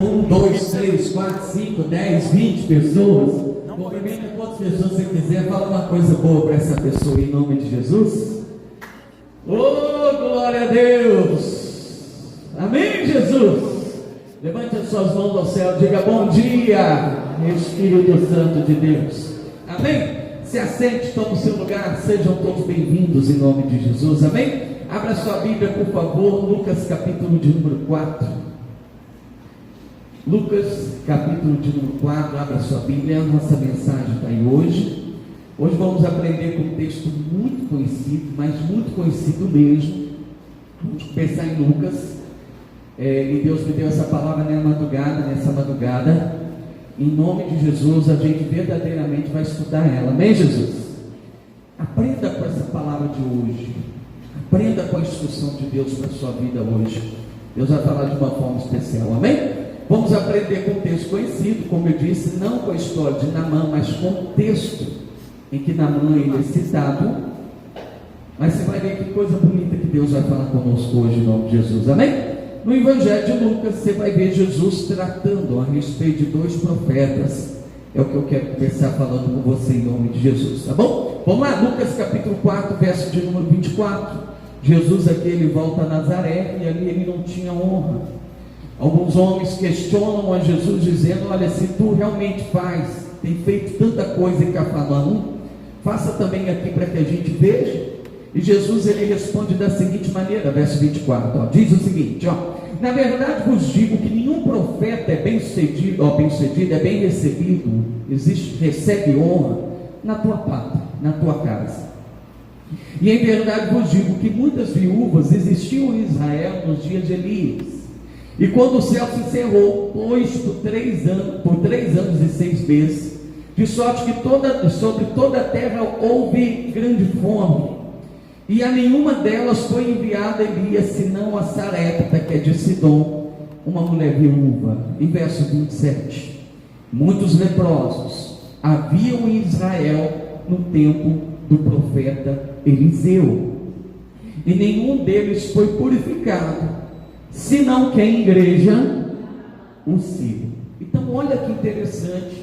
2, 3, 4, 5, 10, 20 pessoas. Cumprimenta quantas pessoas você quiser. Fala uma coisa boa para essa pessoa em nome de Jesus. Oh, glória a Deus. Amém, Jesus. Levante as suas mãos ao céu. Diga bom dia, Espírito Santo de Deus. Amém. Se assente, tome o seu lugar. Sejam todos bem-vindos em nome de Jesus. Amém. Abra sua Bíblia, por favor. Lucas capítulo de número 4. Lucas, capítulo de número 4, abra sua Bíblia, nossa mensagem está aí hoje. Hoje vamos aprender com um texto muito conhecido, mas muito conhecido mesmo. Vamos começar em Lucas, e Deus me deu essa palavra nessa madrugada. Em nome de Jesus, a gente verdadeiramente vai estudar ela, amém, Jesus? Aprenda com essa palavra de hoje, aprenda com a instrução de Deus para a sua vida hoje. Deus vai falar de uma forma especial, amém? Vamos aprender com um texto conhecido, como eu disse, não com a história de Naamã, mas com o texto em que Naamã ele é citado. Mas você vai ver que coisa bonita que Deus vai falar conosco hoje em nome de Jesus, amém? No Evangelho de Lucas, você vai ver Jesus tratando a respeito de dois profetas. É o que eu quero começar falando com você em nome de Jesus, tá bom? Vamos lá, Lucas capítulo 4, verso de número 24. Jesus aqui, ele volta a Nazaré e ali ele não tinha honra. Alguns homens questionam a Jesus dizendo: olha, se tu realmente tem feito tanta coisa em Cafarnaum, faça também aqui para que a gente veja. E Jesus ele responde da seguinte maneira, verso 24, diz o seguinte: na verdade vos digo que nenhum profeta é bem sucedido, é bem recebido, recebe honra na tua pátria, na tua casa. E em verdade vos digo que muitas viúvas existiam em Israel nos dias de Elias. E quando o céu se cerrou, pois por 3 anos e 6 meses, de sorte que sobre toda a terra houve grande fome, e a nenhuma delas foi enviada Elias, senão a Sarepta, que é de Sidom, uma mulher viúva. Em verso 27, muitos leprosos haviam em Israel no tempo do profeta Eliseu, e nenhum deles foi purificado, senão que a igreja o siga. Então olha que interessante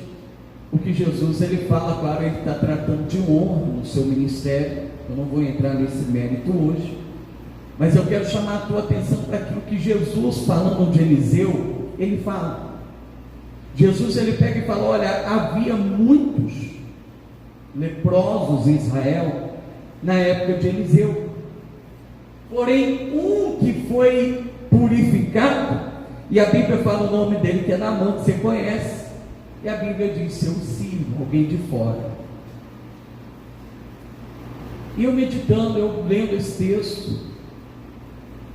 o que Jesus ele fala. Claro, ele está tratando de honra no seu ministério. Eu não vou entrar nesse mérito hoje, mas eu quero chamar a tua atenção para aquilo que Jesus, falando de Eliseu, ele fala. Jesus ele pega e fala: olha, havia muitos leprosos em Israel na época de Eliseu, porém um que foi purificado, e a Bíblia fala o nome dele, que é Naamã, que você conhece, e a Bíblia diz seu sírio, alguém de fora. E eu meditando, eu lendo esse texto,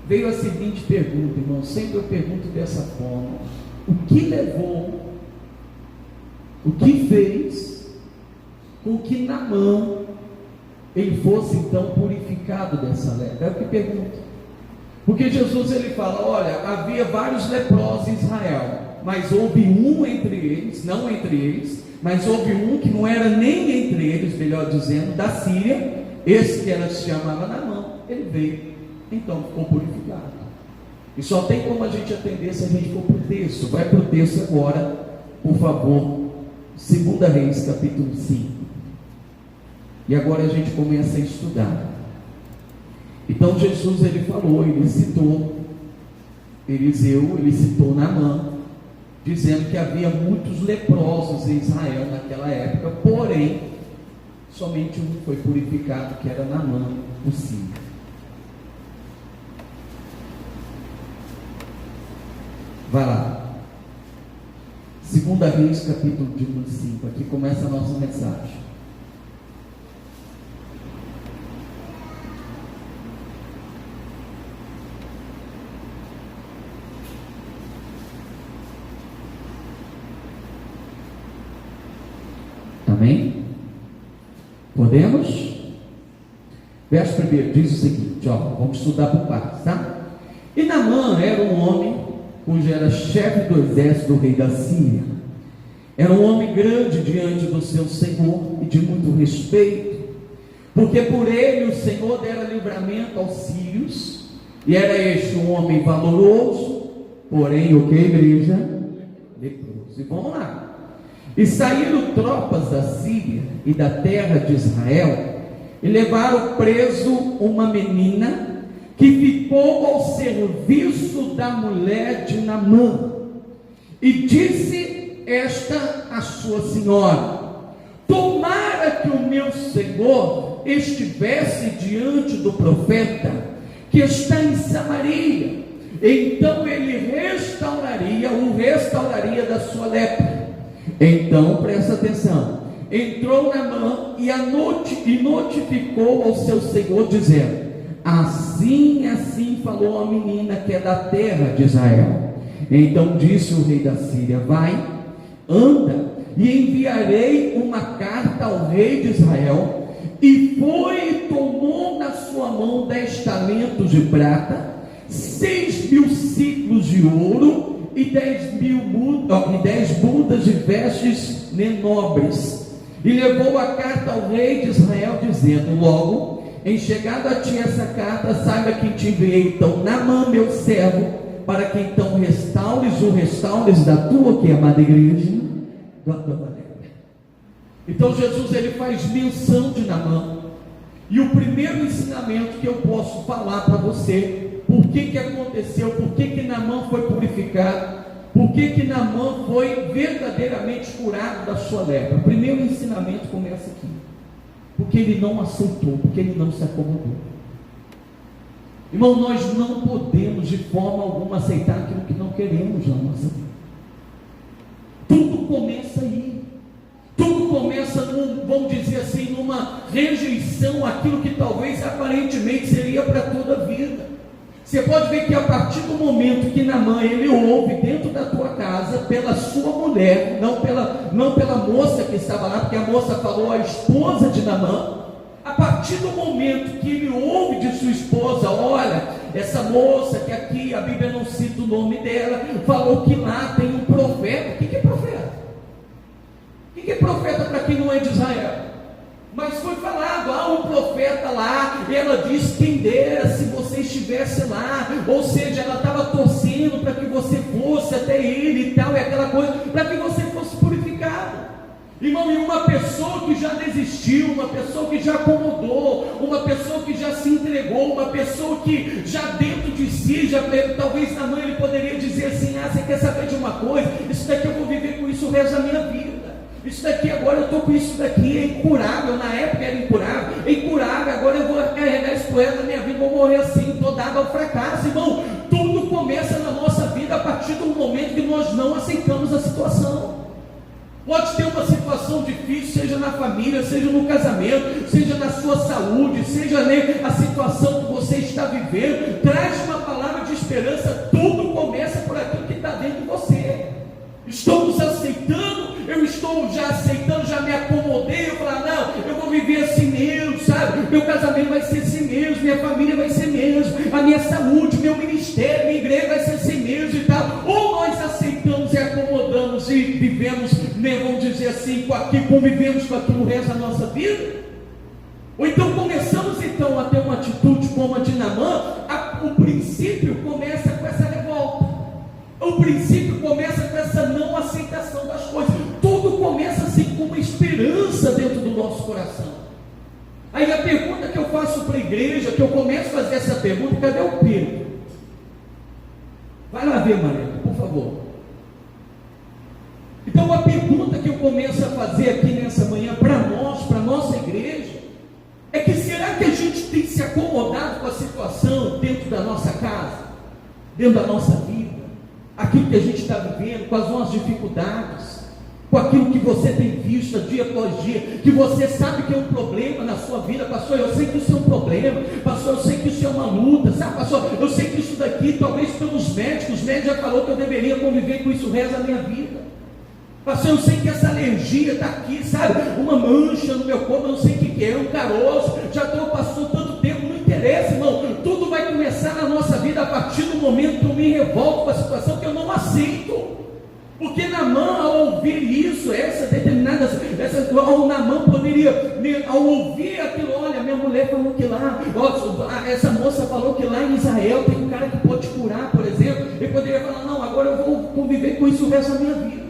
veio a seguinte pergunta, irmão. Sempre eu pergunto dessa forma: o que levou, o que fez com que Naamã ele fosse então purificado dessa lepra? É o que pergunto. Porque Jesus ele fala: olha, havia vários leprosos em Israel, mas houve um entre eles, não entre eles, mas houve um que não era nem entre eles, melhor dizendo, da Síria. Esse que se chamava Naamã, ele veio, então ficou purificado. E só tem como a gente atender se a gente for para o texto. Vai para o texto agora, por favor. 2 Reis capítulo 5. E agora a gente começa a estudar. Então Jesus ele falou, ele citou Eliseu, ele citou Naamã, dizendo que havia muitos leprosos em Israel naquela época, porém somente um foi purificado, que era Naamã, o sírio. Vai lá, 2 Reis capítulo de número 5. Aqui começa a nossa mensagem. Amém? Podemos? Verso 1 diz o seguinte, vamos estudar por partes, tá? E Naamã era um homem cujo era chefe do exército do rei da Síria. Era um homem grande diante do seu Senhor e de muito respeito, porque por ele o Senhor dera livramento aos sírios, e era este um homem valoroso, porém o que, igreja? leproso. E vamos lá. E saíram tropas da Síria e da terra de Israel, e levaram preso uma menina que ficou ao serviço da mulher de Naamã. E disse esta a sua senhora: tomara que o meu senhor estivesse diante do profeta que está em Samaria, então ele o restauraria da sua lepra. Então, presta atenção, entrou Naamã e notificou ao seu senhor, dizendo: assim falou a menina que é da terra de Israel. Então disse o rei da Síria: vai, anda, e enviarei uma carta ao rei de Israel. E foi e tomou na sua mão 10 talentos de prata, 6.000 ciclos de ouro e 10 mudas de vestes nobres. E levou a carta ao rei de Israel, dizendo: logo, em chegado a ti essa carta, saiba que te enviei então Naamã, meu servo, para que então restaures da tua, que é amada igreja, da tua maneira. Então Jesus, ele faz menção de Naamã. E o primeiro ensinamento que eu posso falar para você, por que aconteceu, por que Naamã foi purificado, por que Naamã foi verdadeiramente curado da sua lepra. O primeiro ensinamento começa aqui: porque ele não aceitou, porque ele não se acomodou. Irmão, nós não podemos de forma alguma aceitar aquilo que não queremos na nossa vida. Tudo começa aí. Tudo começa, vamos dizer assim, numa rejeição àquilo que talvez aparentemente seria para toda a vida. Você pode ver que a partir do momento que Naamã, ele ouve dentro da tua casa, pela sua mulher, não pela moça que estava lá, porque a moça falou a esposa de Naamã. A partir do momento que ele ouve de sua esposa: olha, essa moça que aqui a Bíblia não cita o nome dela, falou que lá tem um profeta. O que é profeta? O que é profeta para quem não é de Israel? Mas foi falado: há um profeta lá. E ela disse: quem dera se você estivesse lá. Ou seja, ela estava torcendo para que você fosse até ele e tal, e aquela coisa, para que você fosse purificado. Irmão, e uma pessoa que já desistiu, uma pessoa que já acomodou, uma pessoa que já se entregou, uma pessoa que já dentro de si, talvez na mãe ele poderia dizer assim: você quer saber de uma coisa? Isso daqui eu vou viver com isso o resto da minha vida. Isso daqui agora eu estou com isso daqui, é incurável. Na época era incurável, agora eu vou carregar isso por ela na minha vida, vou morrer assim, estou dado ao fracasso. Irmão, tudo começa na nossa vida a partir do momento que nós não aceitamos a situação. Pode ter uma situação difícil, seja na família, seja no casamento, seja na sua saúde, seja a situação que você está vivendo. Traz uma palavra de esperança. Tudo começa por aquilo que está dentro de você. Estamos aceitando, eu estou já aceitando, já me acomodei. Eu falo: não, eu vou viver assim mesmo, sabe? Meu casamento vai ser assim mesmo, minha família vai ser mesmo, a minha saúde, meu ministério, minha igreja vai ser assim mesmo e tal. Ou nós aceitamos e acomodamos e vivemos, vamos dizer assim, convivemos com aquilo o resto da nossa vida. Ou então começamos então a ter uma atitude como a de Naamã. O princípio começa com essa revolta. O princípio começa com essa não aceitação das coisas. Tudo começa assim com uma esperança dentro do nosso coração. Aí a pergunta que eu faço para a igreja, que eu começo a fazer essa pergunta: cadê o Pedro? Vai lá ver, Maria, por favor. Então a pergunta que eu começo a fazer aqui nessa manhã para nós, para a nossa igreja, é que será que a gente tem se acomodado com a situação dentro da nossa casa, dentro da nossa vida? Aquilo que a gente está vivendo, com as nossas dificuldades, com aquilo que você tem visto dia após dia, que você sabe que é um problema na sua vida. Pastor, eu sei que isso é um problema. Pastor, eu sei que isso é uma luta, sabe? Pastor, eu sei que isso daqui, talvez pelos médicos, os médicos já falaram que eu deveria conviver com isso o resto da minha vida. Pastor, eu sei que essa alergia está aqui, sabe? Uma mancha no meu corpo, eu não sei o que é, um caroço, já estou passando tanto tempo, não interessa, irmão. Tudo vai começar na nossa vida a partir do momento que eu me revolto com a situação que eu não aceito. Porque Naamã, ao ouvir isso, Naamã poderia, ao ouvir aquilo: olha, minha mulher falou que lá, essa moça falou que lá em Israel tem um cara que pode curar, por exemplo. Ele poderia falar: não, agora eu vou conviver viver com isso o resto da minha vida.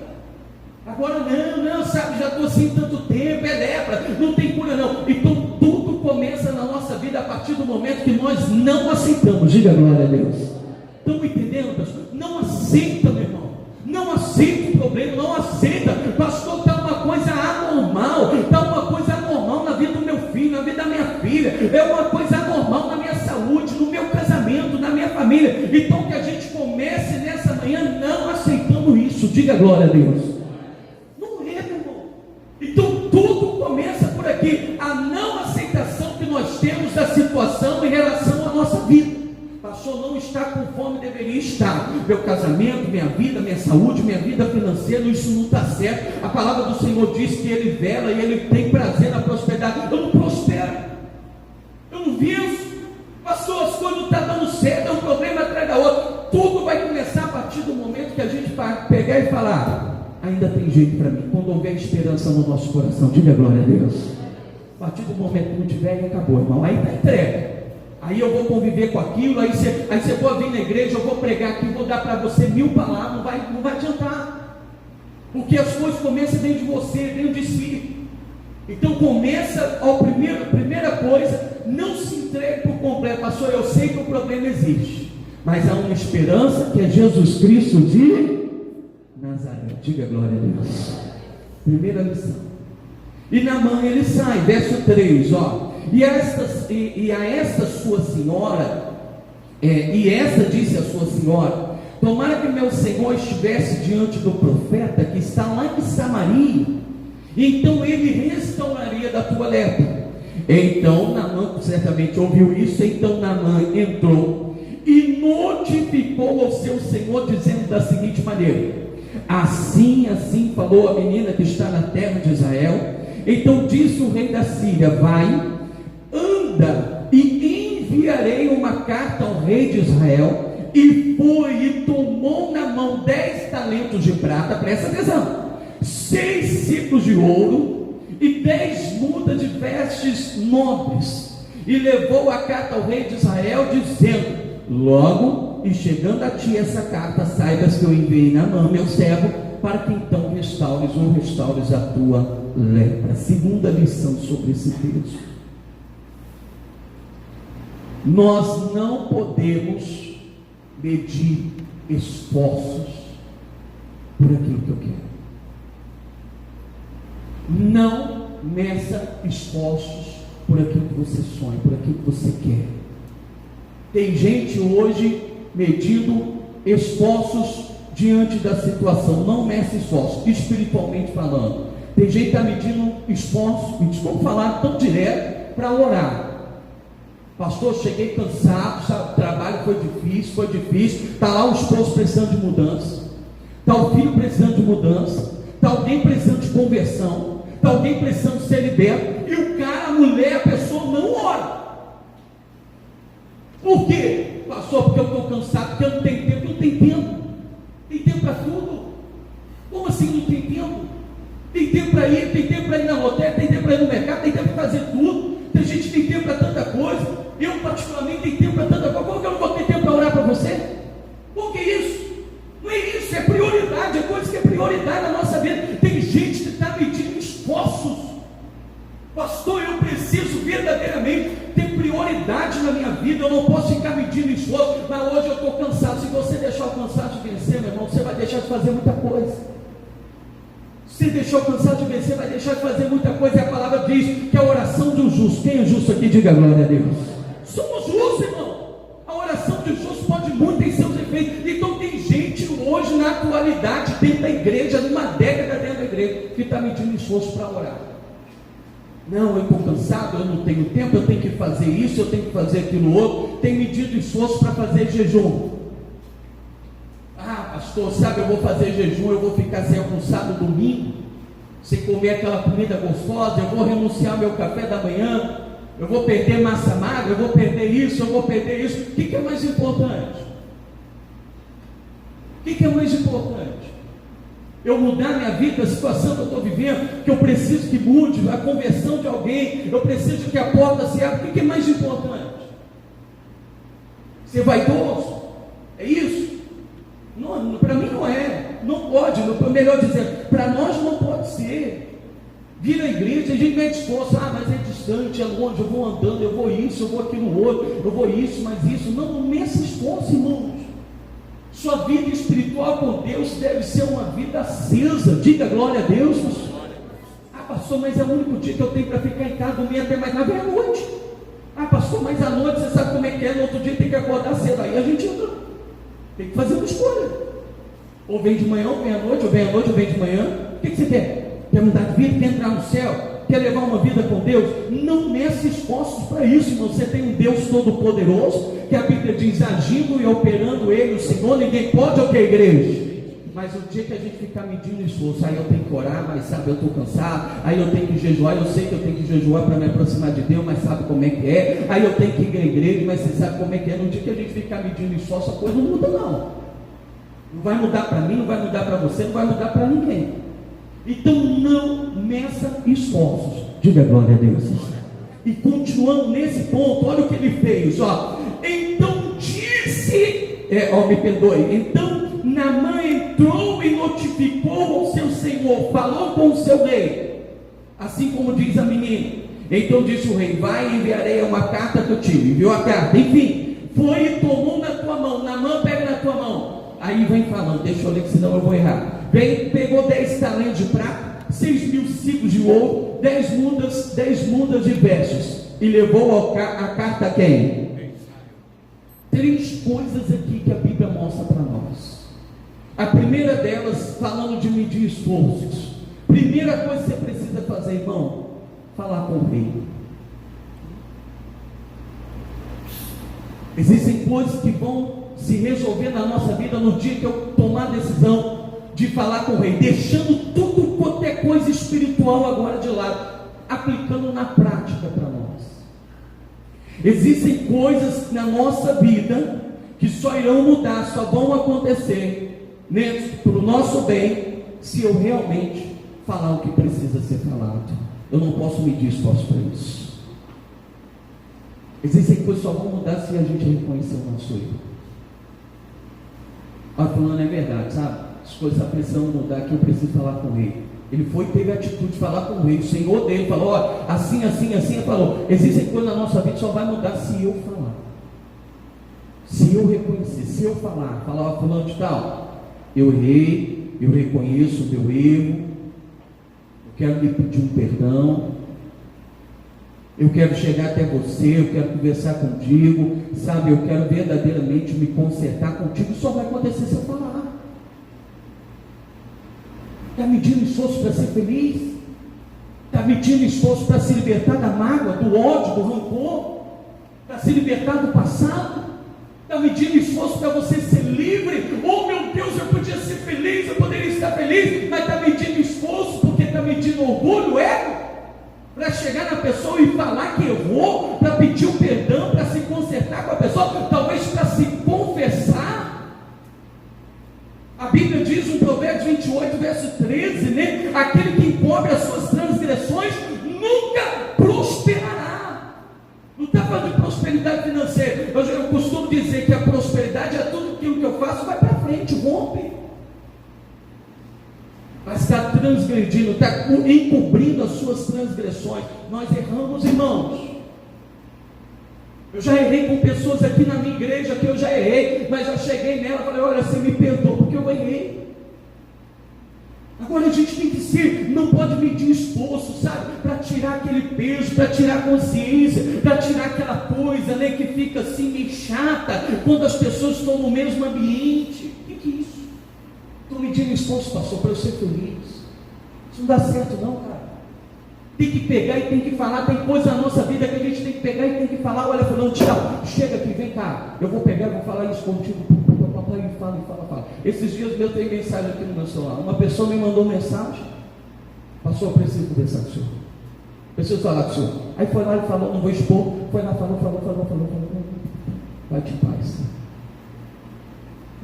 Agora não, sabe, já estou assim tanto tempo, é lepra, não tem cura não. Então tudo começa na nossa vida a partir do momento que nós não aceitamos. Diga glória a Deus. Estão entendendo, pastor? Não aceita, meu irmão. Não aceita o problema, não aceita. Pastor, está uma coisa anormal, está uma coisa anormal na vida do meu filho, na vida da minha filha, é uma coisa anormal na minha saúde, no meu casamento, na minha família. Então que a gente comece nessa manhã não aceitando isso. Diga glória a Deus. Não é, meu irmão. Então tudo começa por aqui, a não aceitação que nós temos da situação em relação à nossa vida. Pastor, não está conforme deveria estar. Meu casamento, minha vida, minha saúde, minha vida financeira, isso não está certo. A palavra do Senhor diz que Ele vela e Ele tem prazer na prosperidade. Eu não prospero, eu não venço. Pastor, as coisas não estão dando certo, é um problema atrás da outra. Tudo vai começar a partir do momento que a gente pegar e falar: ainda tem jeito para mim. Quando houver esperança no nosso coração, diga glória a Deus. A partir do momento que não tiver, acabou, irmão. Aí está entregue. Aí eu vou conviver com aquilo, aí você pode vir na igreja, eu vou pregar aqui, vou dar para você 1000 palavras, não vai adiantar, porque as coisas começam dentro de você, dentro de si. Então começa, primeira coisa, não se entregue por completo. Pastor, eu sei que o problema existe, mas há uma esperança que é Jesus Cristo de Nazaré. Diga glória a Deus. Primeira lição. E Naamã ele sai, verso 3, ó. E a esta sua senhora, e esta disse a sua senhora: tomara que meu senhor estivesse diante do profeta que está lá em Samaria, então ele restauraria da tua lepra. Então Naamã certamente ouviu isso. Então Naamã entrou e notificou ao seu senhor, dizendo da seguinte maneira: assim falou a menina que está na terra de Israel. Então disse o rei da Síria: vai, anda, e enviarei uma carta ao rei de Israel. E foi e tomou na mão 10 talentos de prata, presta atenção, 6 ciclos de ouro e 10 mudas de vestes nobres, e levou a carta ao rei de Israel, dizendo: logo e chegando a ti essa carta, saibas que eu enviei Naamã, meu servo, para que então restaures a tua lepra. Segunda lição sobre esse texto: nós não podemos medir esforços por aquilo que eu quero. Não meça esforços por aquilo que você sonha, por aquilo que você quer. Tem gente hoje medindo esforços diante da situação. Não meça esforços, espiritualmente falando. Tem gente que está medindo esforços, vamos falar tão direto, para orar. Pastor, cheguei cansado, sabe, o trabalho foi difícil, está lá o esposo precisando de mudança, está o filho precisando de mudança, está alguém precisando de conversão, está alguém precisando ser liberto, e o cara, a mulher, a pessoa não ora. Por quê? Pastor, porque eu estou cansado, porque eu não tenho tempo. Não tem tempo. Tem tempo para tudo. Como assim não tem tempo? Tem tempo para ir, tem tempo para ir na loteria, tem tempo para ir no mercado, tem tempo para fazer tudo. Tem gente que tem tempo para tanta coisa. Eu particularmente tenho tempo para tanta coisa. Como que eu não vou ter tempo para orar para você? Por que isso? Não é isso, é prioridade, é coisa que é prioridade na nossa vida. Tem gente que está medindo esforços. Pastor, eu preciso verdadeiramente ter prioridade na minha vida. Eu não posso ficar medindo esforço, mas hoje eu estou cansado. Se você deixar o cansaço vencer, meu irmão, você vai deixar de fazer muita coisa. Se deixou cansado de vencer, vai deixar de fazer muita coisa. E a palavra diz que a oração de um justo, quem é justo aqui? Diga glória a Deus. Somos justos, irmão. A oração de um justo pode muito em seus efeitos. Então tem gente hoje na atualidade, dentro da igreja, numa década dentro da igreja, que está medindo esforço para orar. Não, eu estou cansado, eu não tenho tempo, eu tenho que fazer isso, eu tenho que fazer aquilo outro. Tem medido esforço para fazer jejum. Ah, pastor, sabe, eu vou fazer jejum, eu vou ficar sem almoçar no domingo, sem comer aquela comida gostosa, eu vou renunciar ao meu café da manhã, eu vou perder massa magra, eu vou perder isso, eu vou perder isso. O que é mais importante? O que é mais importante? Eu mudar minha vida, a situação que eu estou vivendo, que eu preciso que mude, a conversão de alguém, eu preciso que a porta se abra. O que é mais importante? Ser vaidoso? É isso? Para mim não é. melhor dizendo, para nós não pode ser. Vir à igreja, a gente mete esforço, mas é distante, é longe, eu vou andando, eu vou isso, eu vou aquilo outro, eu vou isso, mas isso. Não meça esforço, irmãos. Sua vida espiritual com Deus deve ser uma vida acesa. Diga glória a Deus. Pastor, mas é o único dia que eu tenho para ficar em casa, dormir até mais tarde, é à noite. Pastor, mas à noite você sabe como é que é, no outro dia tem que acordar cedo. Aí a gente entra. Tem que fazer uma escolha. Ou vem de manhã, ou vem à noite, ou vem à noite, ou vem de manhã. O que você quer? Quer mudar de vida? Quer entrar no céu? Quer levar uma vida com Deus? Não meça esforços para isso, irmão. Você tem um Deus todo-poderoso, que a Bíblia diz, agindo e operando Ele, o Senhor, ninguém pode, ou que igreja? Mas o dia que a gente ficar medindo esforço, aí eu tenho que orar, mas sabe, eu estou cansado, aí eu tenho que jejuar, eu sei que eu tenho que jejuar para me aproximar de Deus, mas sabe como é que é? Aí eu tenho que ir à igreja, mas você sabe como é que é? No dia que a gente ficar medindo esforço, a coisa não muda não. Não vai mudar para mim, não vai mudar para você, não vai mudar para ninguém. Então não meça esforços. Diga glória a Deus. E continuando nesse ponto, olha o que ele fez, então disse, me perdoe, então Naamã entrou e notificou ao seu senhor, falou com o seu rei, assim como diz a menina. Então disse o rei, vai e enviarei uma carta que eu tive. Enviou a carta, enfim, foi e tomou na tua mão. Naamã, pega na tua mão. Aí vem falando, deixa eu ler que senão eu vou errar. Pegou 10 talentos de prata, 6.000 ciclos de ouro, 10 mudas de vestes, e levou a carta a quem? 3 coisas aqui que a Bíblia mostra para nós. A primeira delas, falando de medir esforços. Primeira coisa que você precisa fazer, irmão, falar com o rei. Existem coisas que vão se resolver na nossa vida no dia que eu tomar a decisão de falar com o rei, deixando tudo quanto é coisa espiritual agora de lado, aplicando na prática para nós. Existem coisas na nossa vida que só irão mudar, só vão acontecer para o nosso bem, se eu realmente falar o que precisa ser falado. Eu não posso medir esforço para isso. Existem coisas que só vão mudar se a gente reconhecer o nosso erro. Falando é verdade, sabe? As coisas estão precisando mudar, que eu preciso falar com o rei. Ele foi e teve a atitude de falar com o rei. O Senhor dele falou, assim, ele falou, existem coisas na nossa vida que só vai mudar se eu falar. Se eu reconhecer, se eu falar, fulano de tal, eu errei, eu reconheço o meu erro, eu quero lhe pedir um perdão, eu quero chegar até você, eu quero conversar contigo, sabe, eu quero verdadeiramente me consertar contigo. Só vai acontecer se eu falar. Está medindo esforço para ser feliz? Está medindo esforço para se libertar da mágoa, do ódio, do rancor? Para se libertar do passado? Está medindo esforço para você ser livre? Oh meu Deus, eu podia ser feliz, eu poderia estar feliz, mas está medindo esforço porque está medindo orgulho, ego? Para chegar na pessoa e falar que errou, para pedir o perdão, para se consertar com a pessoa, talvez para se confessar. A Bíblia diz no Provérbios 28, verso 13, né? Aquele que encobre as suas transgressões nunca prosperará. Não está falando de prosperidade financeira. Eu costumo dizer que a prosperidade é tudo aquilo que eu faço, vai para frente, rompe. Mas está transgredindo, está encobrindo as suas transgressões. Nós erramos, irmãos. Eu já errei com pessoas aqui na minha igreja, que eu já errei, mas já cheguei nela e falei, olha, você me perdoa porque eu errei. Agora a gente tem que ser, não pode medir esforço, sabe, para tirar aquele peso, para tirar a consciência, para tirar aquela coisa, né, que fica assim meio chata, quando as pessoas estão no mesmo ambiente. O que é isso? Estou medindo esforço, pastor, para eu ser feliz. Isso não dá certo não, cara. Tem que pegar e tem que falar. Tem coisa na nossa vida que a gente tem que pegar e tem que falar. Olha, falando, tchau, chega aqui, vem cá. Eu vou pegar e vou falar isso contigo. Papai, fala. Esses dias eu tenho mensagem aqui no meu celular. Uma pessoa me mandou mensagem. Pastor, eu preciso conversar com o senhor. Preciso falar com o senhor. Aí foi lá e falou, não vou expor. Foi lá, falou. Vai de paz.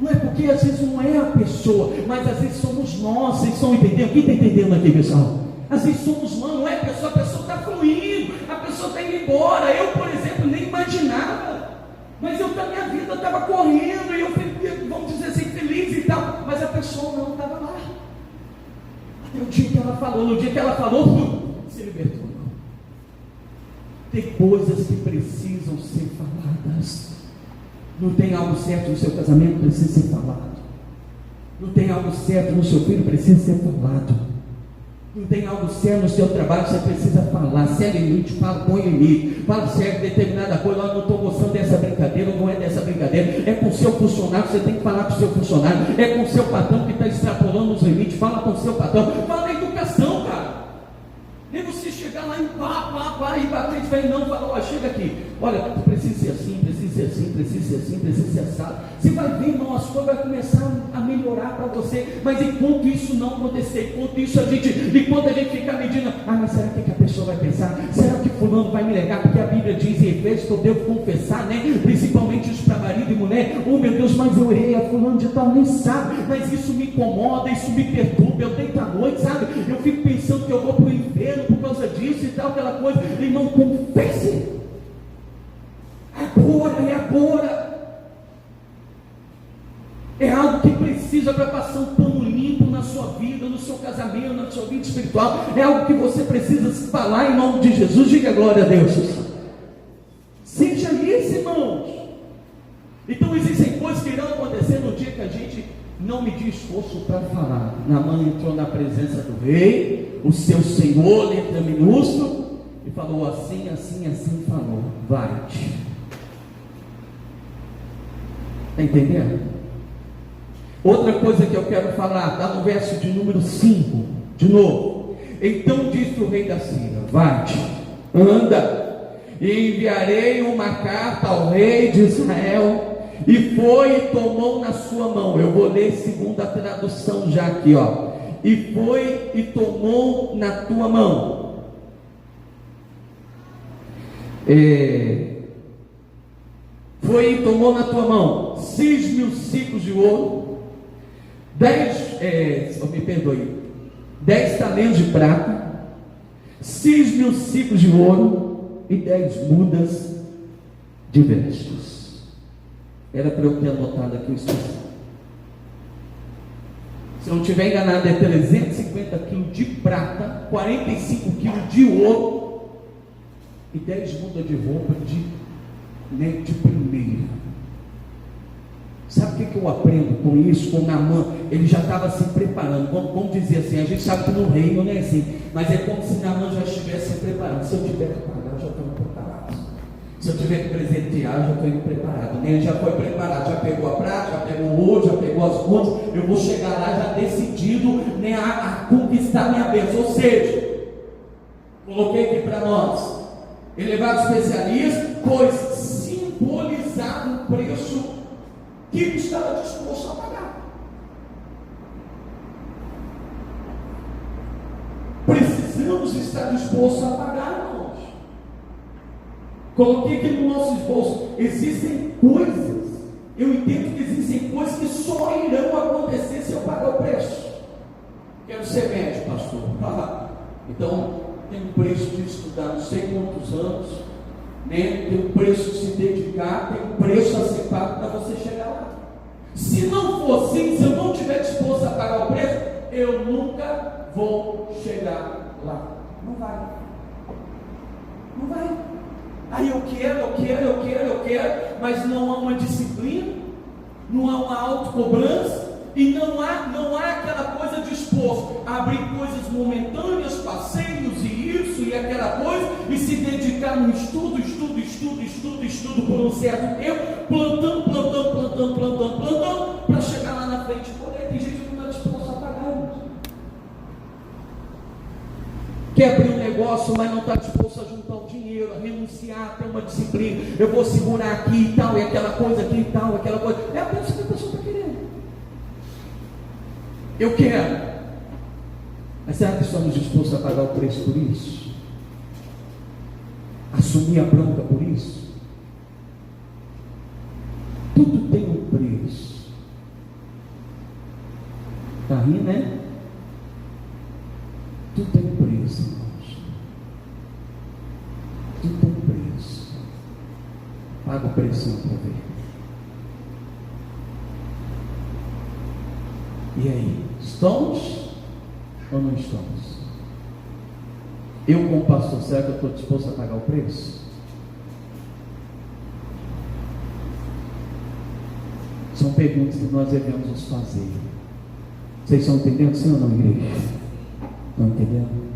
Não é porque às vezes não é a pessoa, mas às vezes somos nós. Vocês estão entendendo? Quem está entendendo aqui, pessoal? Às vezes somos nós, não é a pessoa está fluindo, a pessoa está indo embora. Eu, por exemplo, nem imaginava, mas a minha vida estava correndo, e eu, vamos dizer assim, feliz e tal, mas a pessoa não estava lá. Até o dia que ela falou, no dia que ela falou, se libertou. Tem coisas que precisam ser faladas. Não tem algo certo no seu casamento, precisa ser falado. Não tem algo certo no seu filho, precisa ser falado. Não tem algo certo no seu trabalho, você precisa falar. Se é limite, fala, põe limite. Fala se é determinada coisa, eu não estou gostando dessa brincadeira, não é dessa brincadeira. É com o seu funcionário, você tem que falar com o seu funcionário. É com o seu patrão que está extrapolando os limites, fala com o seu patrão. Fala na educação, cara. Nem você chegar lá e e bater de frente, não, fala, chega aqui. Olha, precisa ser assim, precisa ser assim, precisa ser assim, precisa ser assado. Você vai ver, irmão, as coisas vão começar a melhorar para você. Mas enquanto isso não acontecer, enquanto a gente ficar medindo, mas será que a pessoa vai pensar? Será que fulano vai me negar? Porque a Bíblia diz em Efésios que eu devo confessar, né? Principalmente isso para marido e mulher. Oh meu Deus, mas eu errei, a fulano de tal nem sabe. Mas isso me incomoda, isso me perturba. Eu deito à noite, sabe? Eu fico pensando que eu vou para o inferno por causa disso e tal, aquela coisa. Irmão, confesse. Agora. É algo que precisa para passar um pano limpo na sua vida, no seu casamento, na sua vida espiritual. É algo que você precisa falar em nome de Jesus. Diga glória a Deus. Seja isso, irmãos. Então existem coisas que irão acontecer no dia que a gente não medir esforço para falar. Naamã entrou na presença do rei, o seu senhor, letra minúsculo, e falou assim, falou, vai-te. Está entendendo? Outra coisa que eu quero falar, está no verso de número 5, de novo. Então disse o rei da Síria, vai-te, anda, e enviarei uma carta ao rei de Israel. E foi e tomou na sua mão. Eu vou ler segundo a tradução já aqui, ó. E foi e tomou na tua mão. Foi e tomou na tua mão 6.000 ciclos de ouro, 10 talentos de prata, 6.000 ciclos de ouro e 10 mudas de vestes. Era para eu ter anotado aqui o esqueci. Se eu não estiver enganado, é 350 quilos de prata, 45 quilos de ouro e 10 mudas de roupa de primeira. Sabe o que eu aprendo com isso? Com Naamã, ele já estava se preparando. Vamos dizer assim, a gente sabe que no reino não é assim, mas é como se Naamã já estivesse se preparando. Se eu tiver que pagar, eu já estou preparado. Se eu tiver que presentear, eu já estou indo preparado. Ele já foi preparado, já pegou a prata, já pegou o ouro, já pegou as contas. Eu vou chegar lá já decidido, né, a conquistar minha bênção. Ou seja, coloquei aqui para nós, elevado especialista, pois simbolizava o preço que ele estava disposto a pagar. Precisamos estar dispostos a pagar, irmãos. Coloquei aqui no nosso esboço. Existem coisas, eu entendo que existem coisas que só irão acontecer se eu pagar o preço. Quero ser médico, pastor. Então, tem um preço de estudar não sei quantos anos, né? Tem um preço de se dedicar, tem um preço a ser pago para você chegar lá. Se não for assim, se eu não estiver disposto a pagar o preço, eu nunca vou chegar lá. Não vai. Não vai. Aí eu quero, mas não há uma disciplina, não há uma autocobrança, e não há aquela coisa disposto a abrir coisas momentâneas, passeios e isso e aquela coisa, e se dedicar no estudo por um certo tempo, plantando, para chegar lá na frente e colher. Tem gente que não está disposto a pagar. Quer abrir um negócio, mas não está disposto a juntar o dinheiro, a renunciar, a ter uma disciplina. Eu vou segurar aqui e tal, e aquela coisa aqui e tal, aquela coisa. É a pessoa que a pessoa está querendo. Eu quero. Mas será que estamos dispostos a pagar o preço por isso? Assumir a bronca por isso? Tudo tem um preço. Está rindo, né? Tudo tem um preço, irmãos. Tudo tem um preço. Paga o preço para ver. E aí? Estamos ou não estamos? Eu, como pastor, será que eu estou disposto a pagar o preço? São perguntas que nós devemos nos fazer. Vocês estão entendendo, sim ou não, igreja? Estão entendendo?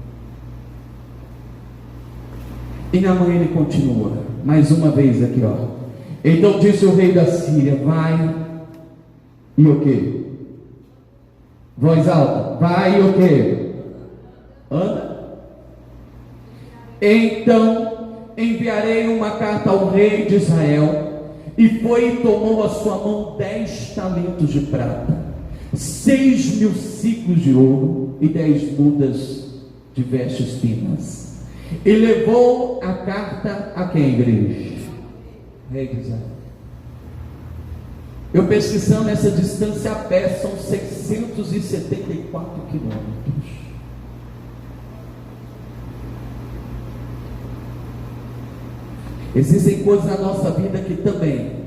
E na manhã ele continua, mais uma vez aqui, ó. Então disse o rei da Síria: vai, e o que? Voz alta, vai e o que? Anda. Então enviarei uma carta ao rei de Israel. E foi e tomou a sua mão 10 talentos de prata, 6.000 ciclos de ouro e 10 mudas de vestes finas. E levou a carta a quem, igreja? Rei de Israel. Eu pesquisando essa distância a pé, são 674 quilômetros. Existem coisas na nossa vida que também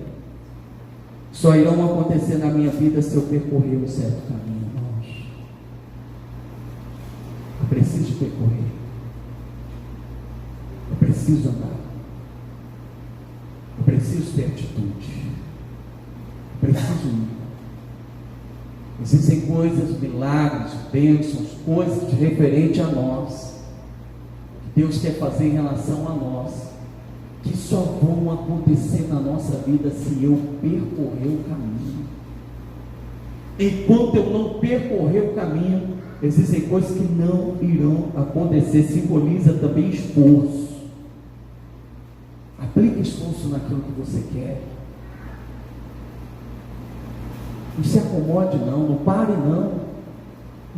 só irão acontecer na minha vida se eu percorrer um certo caminho, irmãos. Eu preciso percorrer. Eu preciso andar. Eu preciso ter atitude. Eu preciso ir. Existem coisas, milagres, bênçãos, coisas de referente a nós, que Deus quer fazer em relação a nós, que só vão acontecer na nossa vida se eu percorrer o caminho. Enquanto eu não percorrer o caminho, existem coisas que não irão acontecer. Simboliza também esforço. Aplique esforço naquilo que você quer. Não se acomode não pare não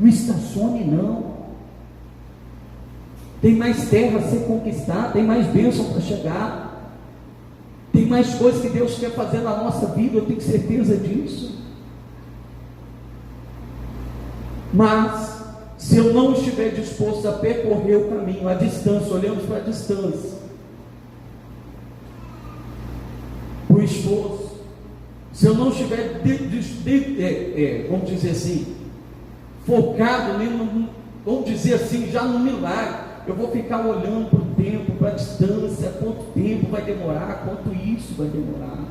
estacione não. Tem mais terra a ser conquistada, tem mais bênção para chegar, tem mais coisas que Deus quer fazer na nossa vida, eu tenho certeza disso. Mas, se eu não estiver disposto a percorrer o caminho, a distância, olhamos para a distância, o esforço, se eu não estiver, vamos dizer assim, focado, vamos dizer assim, já no milagre, eu vou ficar olhando para o tempo, para a distância, quanto tempo vai demorar, quanto isso vai demorar.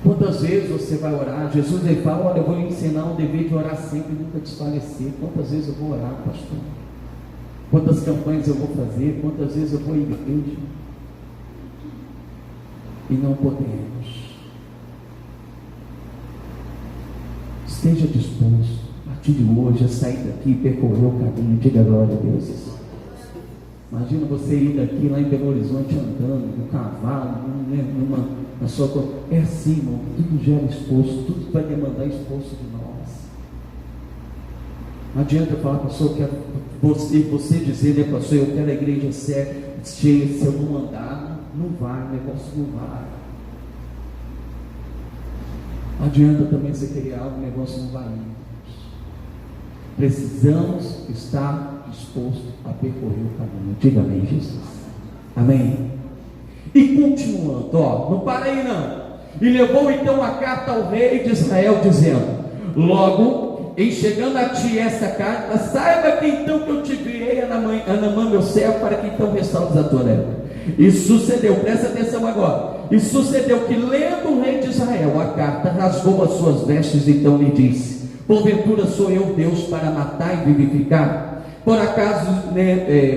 Quantas vezes você vai orar? Jesus ele fala: olha, eu vou lhe ensinar o dever de orar sempre e nunca desfalecer. Quantas vezes eu vou orar, pastor? Quantas campanhas eu vou fazer? Quantas vezes eu vou à igreja? E não podemos. Esteja disposto a partir de hoje a sair daqui e percorrer o caminho. Diga glória a Deus. Imagina você ir daqui lá em Belo Horizonte andando no cavalo, na sua coisa. É assim, irmão, tudo gera esforço, tudo vai demandar esforço de nós. Não adianta eu falar, pastor, eu quero você dizer, né, pastor, eu quero a igreja cheia, se eu não andar, não vai, o negócio não vai. Não adianta também você querer algo, o negócio não vai. Precisamos estar disposto a percorrer o caminho. Diga amém, Jesus. Amém. E continuando, não para aí não. E levou então a carta ao rei de Israel, dizendo: logo, em chegando a ti essa carta, saiba que então que eu te enviei a Naamã meu servo, para que então restaures a tua lepra. E sucedeu, presta atenção agora. E sucedeu que, lendo o rei de Israel a carta, rasgou as suas vestes, então lhe disse: porventura sou eu Deus para matar e vivificar? Por acaso,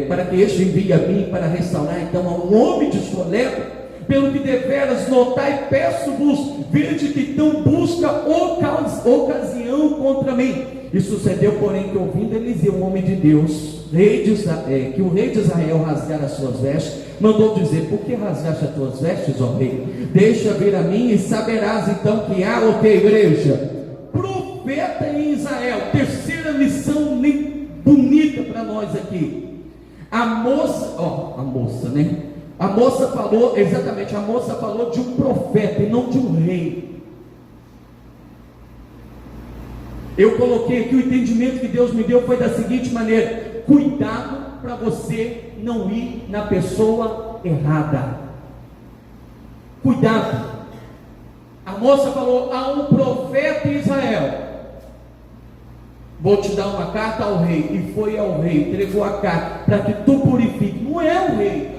para que este envie a mim para restaurar então a um homem de sua lepra? Pelo que deveras notai, peço-vos, vede que então busca ocasião contra mim. E sucedeu, porém, que ouvindo Eliseu, um homem de Deus, que o rei de Israel rasgara as suas vestes, mandou dizer: por que rasgaste as tuas vestes, ó rei? Deixa vir a mim e saberás então que há o que, igreja? Profeta em Israel. Terceira lição bonita para nós aqui. A moça falou, exatamente, a moça falou de um profeta e não de um rei. Eu coloquei aqui, o entendimento que Deus me deu foi da seguinte maneira: cuidado para você não ir na pessoa errada. Cuidado. A moça falou: há um profeta em Israel. vou te dar uma carta ao rei. E foi ao rei, entregou a carta para que tu purifique. Não é o rei.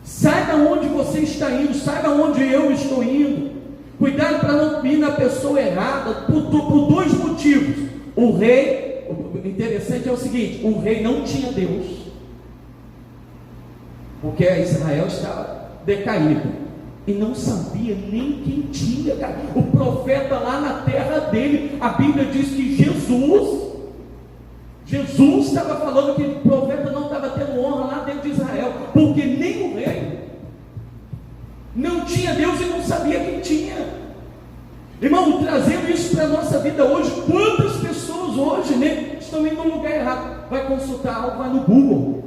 Saiba onde você está indo, saiba onde eu estou indo. Cuidado para não ir na pessoa errada, por dois motivos. O rei, o interessante é o seguinte: o rei não tinha Deus, porque Israel estava decaído, e não sabia nem quem tinha, cara. O profeta lá na terra dele, a Bíblia diz que Jesus estava falando que o profeta não estava tendo honra lá dentro de Israel, porque nem o rei não tinha Deus e não sabia quem tinha. Irmão, trazendo isso para a nossa vida hoje, quantas pessoas hoje, né, estão indo no lugar errado? Vai consultar algo, vai no Google.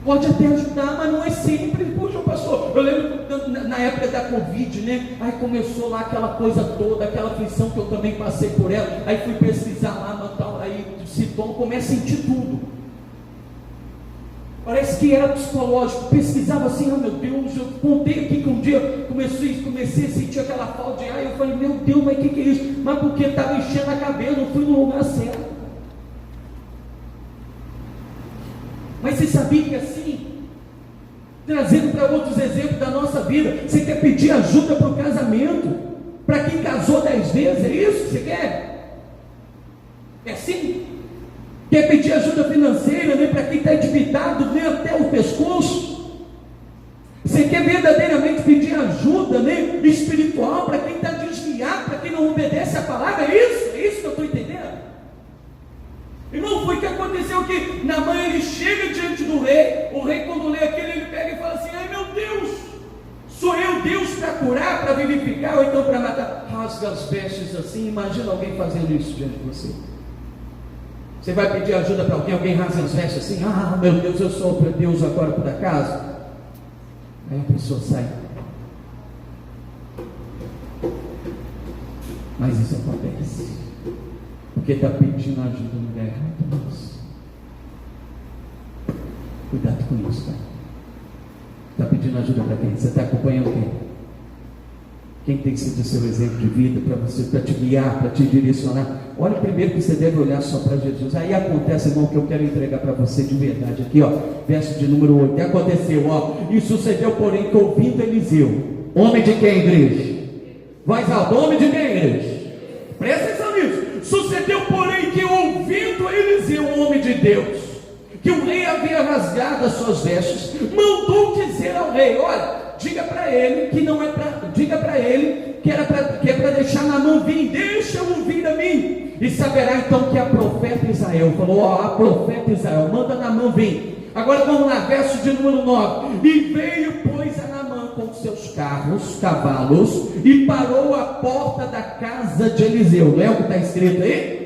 Pode até ajudar, mas não é sempre. Puxa, pastor, eu lembro na época da Covid, né? Aí começou lá aquela coisa toda, aquela aflição que eu também passei por ela. Aí fui pesquisar lá, tal, aí sintoma, começa a sentir tudo. Parece que era psicológico. Pesquisava assim, oh meu Deus, eu contei aqui que um dia comecei a sentir aquela falta de ar. Eu falei, meu Deus, mas o que é isso? Mas porque estava enchendo a cabeça, não fui no lugar certo. Mas você sabia que assim, trazendo para outros exemplos da nossa vida, você quer pedir ajuda para o casamento, para quem casou 10 vezes, é isso que você quer? É assim? Quer pedir ajuda financeira, né, para quem está endividado, né, até o pescoço? Você quer verdadeiramente pedir ajuda, né, espiritual, para quem está desviado, para quem não obedece a palavra? É isso que eu estou entendendo? Irmão, foi o que aconteceu aqui. Naamã, ele chega diante do rei. O rei, quando lê aquilo, ele pega e fala assim: ai meu Deus, sou eu Deus para curar, para vivificar, ou então para matar? Rasga as vestes assim. Imagina alguém fazendo isso diante de você. Você vai pedir ajuda para alguém rasga as vestes assim: ah meu Deus, eu sou para Deus agora por acaso? Aí a pessoa sai. Mas isso acontece porque está pedindo ajuda no lugar errado. Cuidado com isso, cara. Está pedindo ajuda para quem? Você está acompanhando quem? Quem tem sido o seu exemplo de vida para você, para te guiar, para te direcionar? Olha, primeiro que você deve olhar só para Jesus. Aí acontece, irmão, que eu quero entregar para você de verdade aqui, ó, verso de número 8. Aconteceu, ó, e sucedeu, porém, que ouvindo Eliseu, homem de quem, igreja? Voz alta, homem de quem, igreja? Presta atenção nisso. Sucedeu, porém, que ouvindo Eliseu, um homem de Deus, que o rei havia rasgado as suas vestes, mandou dizer ao rei: olha, diga para ele que não é para, diga para ele que é para deixar Naamã vir, deixa-o vir a mim, e saberá então que a profeta Israel. Falou, ó, a profeta Israel, manda Naamã vir. Agora vamos lá, verso de número 9. E veio, pois, a Naamã com seus carros, cavalos, e parou à porta da casa de Eliseu. Não é o que está escrito aí?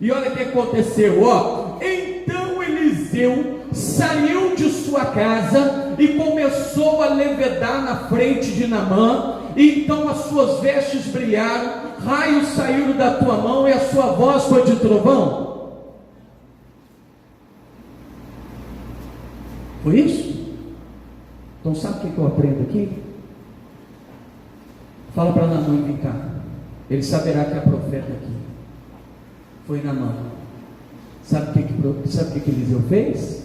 E olha o que aconteceu, ó. Então Eliseu saiu de sua casa e começou a levedar na frente de Naamã, e então as suas vestes brilharam, raios saíram da tua mão, e a sua voz foi de trovão. Foi isso? Então sabe o que eu aprendo aqui? Fala para Naamã vir cá. Ele saberá que é profeta aqui. Foi Naamã. Sabe o que Eliseu fez?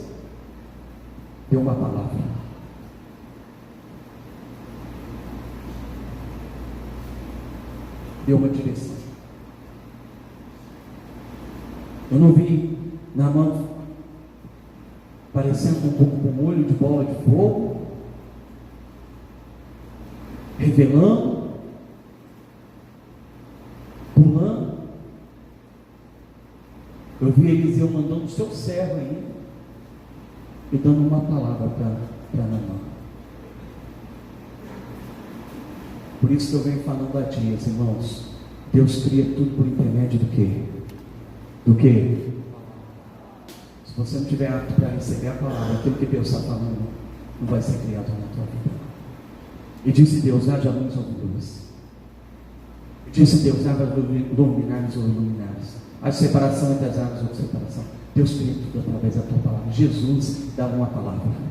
Deu uma palavra. Deu uma direção. Eu não vi Naamã parecendo um molho de bola de fogo, revelando, pulando. Eu vi Eliseu mandando o seu servo aí e dando uma palavra para Naamã. Por isso que eu venho falando há dias, irmãos. Deus cria tudo por intermédio do quê? Do quê? Se você não tiver apto para receber a palavra, aquilo que Deus está falando não vai ser criado na tua vida. E disse Deus: haja luz ou luz. E disse Deus: haja luminares ou luminares. A separação entre as águas ou separação. Deus cria tudo através da tua palavra. Jesus dá uma palavra.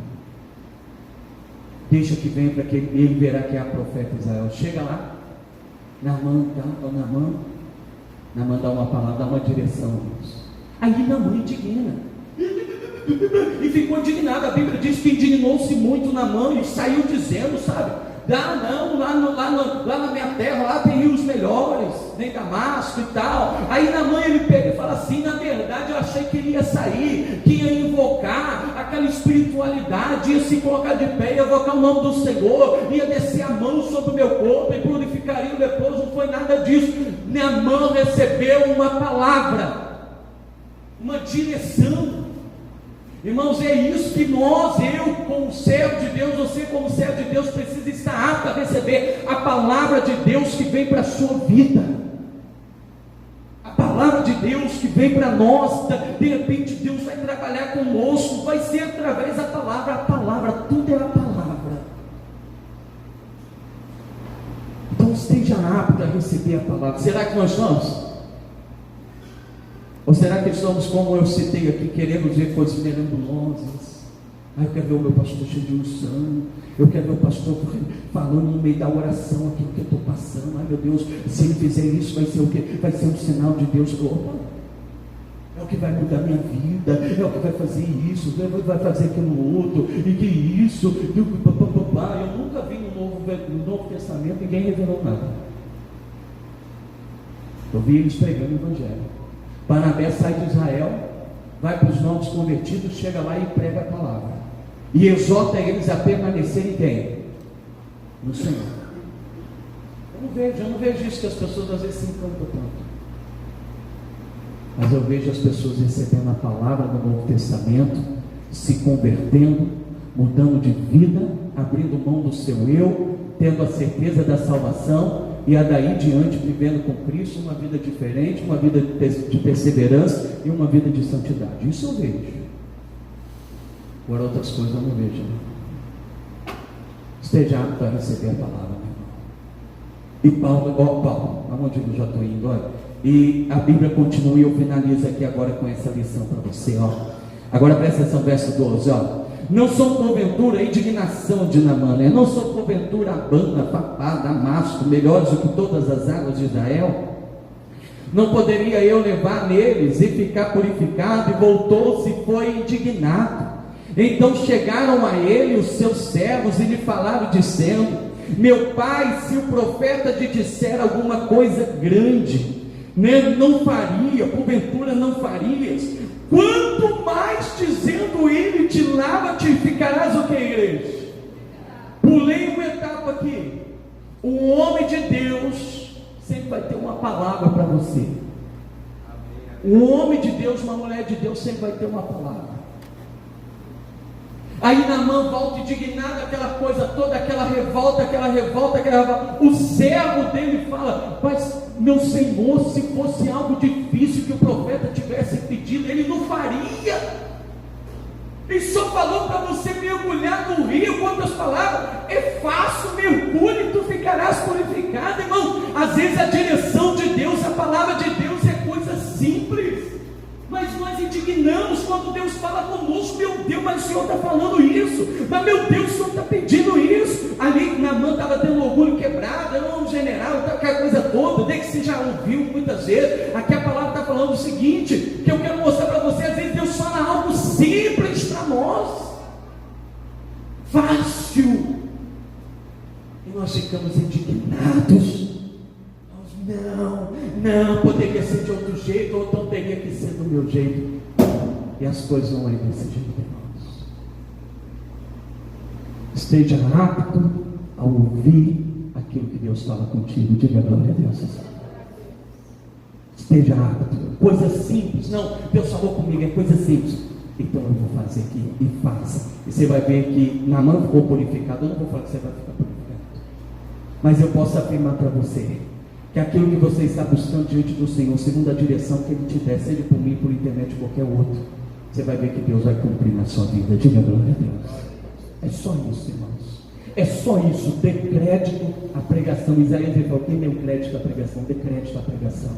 Deixa que venha para que ele verá que é a profeta Israel. Chega lá, Naamã, Naamã dá uma palavra, dá uma direção a isso. Aí Naamã indigna. E ficou indignado. A Bíblia diz que indignou-se muito Naamã e saiu dizendo, sabe? Não, lá na minha terra, lá tem rios melhores, nem Damasco e tal. Aí Naamã ele pega e fala assim: na verdade eu achei que ele ia sair, que ia invocar aquela espiritualidade, ia se colocar de pé, ia invocar o nome do Senhor, ia descer a mão sobre o meu corpo e purificaria o leproso. Não foi nada disso. Naamã recebeu uma palavra, uma direção. Irmãos, é isso que eu como servo de Deus, você como servo de Deus, precisa estar apto a receber a palavra de Deus que vem para a sua vida, a palavra de Deus que vem para nós. De repente Deus vai trabalhar conosco, vai ser através da palavra, tudo é a palavra. Então esteja apto a receber a palavra. Será que nós estamos? Ou será que estamos, como eu citei aqui, querendo ver coisas mirabolosas? Eu quero ver o meu pastor cheio de unção, eu quero ver o pastor falando no meio da oração aquilo que eu estou passando. Ai meu Deus, se ele fizer isso, vai ser o quê? Vai ser um sinal de Deus. Opa, é o que vai mudar minha vida, é o que vai fazer isso, vai fazer aquilo outro, e que isso, eu nunca vi no Novo Testamento ninguém revelou nada. Eu vi eles pregando o Evangelho. Barnabé sai de Israel, vai para os novos convertidos, chega lá e prega a palavra, e exorta eles a permanecerem quem? No Senhor. Eu não vejo isso, que as pessoas às vezes se encantam tanto, mas eu vejo as pessoas recebendo a palavra do Novo Testamento, se convertendo, mudando de vida, abrindo mão do seu eu, tendo a certeza da salvação, e a daí diante vivendo com Cristo uma vida diferente, uma vida de perseverança e uma vida de santidade. Isso eu vejo. Agora outras coisas eu não vejo. Esteja apto a receber a palavra, meu irmão. E Paulo, igual Paulo, aonde eu já estou indo, olha. E a Bíblia continua, e eu finalizo aqui agora com essa lição para você, ó. Agora presta atenção, verso 12, ó. Não sou porventura a indignação de Naamã, né? Não sou porventura Abana, Papá, Damasco, melhores do que todas as águas de Israel? Não poderia eu levar neles e ficar purificado? E voltou-se e foi indignado. Então chegaram a ele os seus servos e lhe falaram dizendo: meu pai, se o profeta te disser alguma coisa grande, né, não faria, porventura não farias? Quanto mais dizendo ele, te lava-te, ficarás o que, igreja? Pulei uma etapa aqui. Um homem de Deus sempre vai ter uma palavra para você. Um homem de Deus, uma mulher de Deus sempre vai ter uma palavra. Aí Naamã volta indignado, aquela coisa toda, aquela revolta. O servo dele fala: mas meu senhor, se fosse algo difícil que o profeta tivesse pedido, ele não faria. Ele só falou para você mergulhar no rio. Quantas palavras? É fácil, mergulhe e tu ficarás purificado. Irmão, às vezes a direção de Deus, a palavra de Deus é coisa simples, mas nós indignamos quando Deus fala conosco. Meu Deus, mas o Senhor está falando isso, mas meu Deus, o Senhor está pedindo isso. Ali Naamã estava tendo orgulho quebrado, era um general, aquela coisa toda, desde que você já ouviu muitas vezes. Aqui a palavra está falando o seguinte, que eu quero mostrar para você. Às vezes Deus fala algo simples para nós, fácil, e nós ficamos indignados. Não, poderia ser de outro jeito, ou então teria que ser do meu jeito. E as coisas não é desse jeito, irmãos. Esteja apto a ouvir aquilo que Deus fala contigo. Diga glória a Deus. Esteja apto. Coisa simples. Não, Deus falou comigo, é coisa simples. Então eu vou fazer aqui, e faça. E você vai ver que Naamã ficou purificado. Eu não vou falar que você vai ficar purificado, mas eu posso afirmar para você que aquilo que você está buscando diante do Senhor, segundo a direção que Ele te der, seja por mim, por internet de qualquer outro, você vai ver que Deus vai cumprir na sua vida. Diga glória a Deus. É só isso, irmãos. É só isso. Dê crédito à pregação. Isaías falou: quem deu crédito à pregação? Dê crédito à pregação.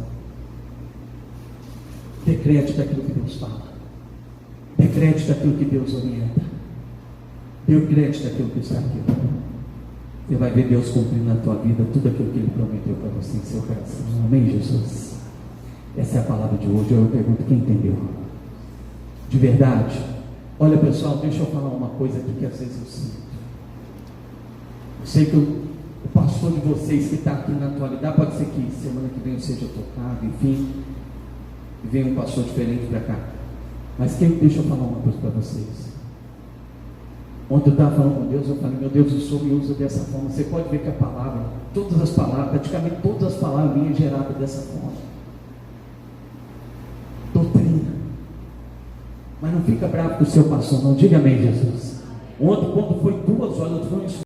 Dê crédito àquilo que Deus fala. Dê crédito àquilo que Deus orienta. Dê crédito àquilo que está aqui. Você vai ver Deus cumprir na tua vida tudo aquilo que Ele prometeu para você em seu coração. Amém, Jesus? Essa é a palavra de hoje. Eu pergunto, quem entendeu? De verdade? Olha, pessoal, deixa eu falar uma coisa aqui que às vezes eu sinto. Eu sei que o pastor de vocês que está aqui na atualidade, pode ser que semana que vem eu seja tocado, enfim, e venha um pastor diferente para cá. Mas deixa eu falar uma coisa para vocês. Ontem eu estava falando com Deus, eu falei, meu Deus, o Senhor me usa dessa forma. Você pode ver que a palavra, todas as palavras, praticamente todas as palavras minhas geradas dessa forma. Doutrina. Mas não fica bravo com o seu pastor, não. Diga amém, Jesus. Ontem, quando foi 2 horas, foi um